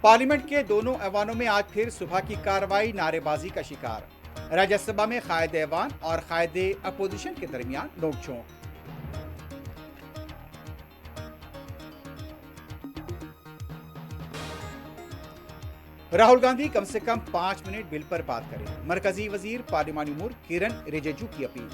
Parliament के दोनों ऐवानों में आज फिर सुबह की कार्रवाई नारेबाजी का शिकार। राज्यसभा में कायदे ऐवान और कायदे अपोजिशन के दरमियान नोकझोंक। राहुल गांधी कम से कम 5 मिनट बिल पर बात करें, मरकजी वजीर पार्लिमानी उमूर किरण रिजिजू की अपील।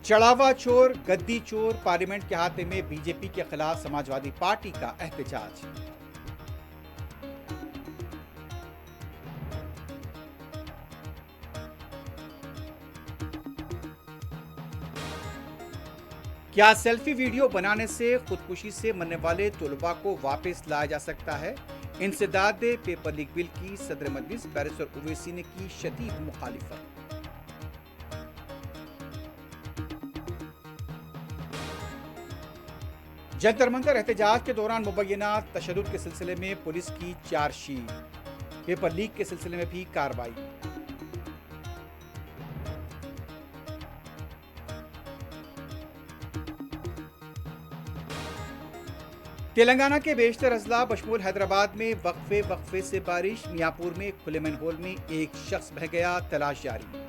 चढ़ावा चोर गद्दी चोर, पार्लियामेंट के हाथे में बीजेपी के खिलाफ समाजवादी पार्टी का एहतजाज। क्या सेल्फी वीडियो बनाने से खुदकुशी से मरने वाले तलबा को वापस लाया जा सकता है? इंसदाद पेपर लीक बिल की सदर मजलिस बैरिस्टर ओवैसी ने की शदीद मुखालिफत। जंतर मंतर एहतजाज के दौरान मुबैना तशद्दुद के सिलसिले में पुलिस की चार्जशीट। पेपर लीक के सिलसिले में भी कार्रवाई। तेलंगाना के बेशतर अजला बशमूल हैदराबाद में वक्फे से बारिश। मियापुर में खुले मैनहोल में एक शख्स बह गया, तलाश जारी।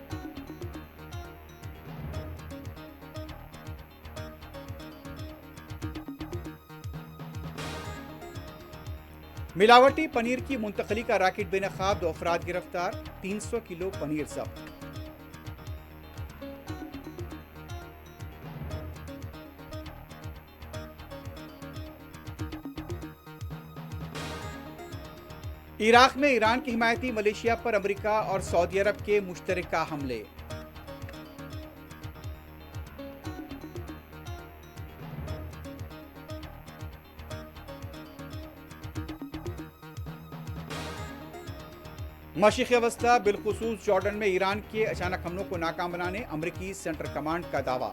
मिलावटी पनीर की मुंतकली का रैकेट बेनकाब, 2 अफराद गिरफ्तार, 300 किलो पनीर जब्त। इराक में ईरान की हिमायती मलेशिया पर अमेरिका और सऊदी अरब के मुश्तरका हमले। मशरिक़ी वस्ता बिलखुसूस जॉर्डन में ईरान के अचानक हमलों को नाकाम बनाने अमरीकी सेंट्रल कमांड का दावा।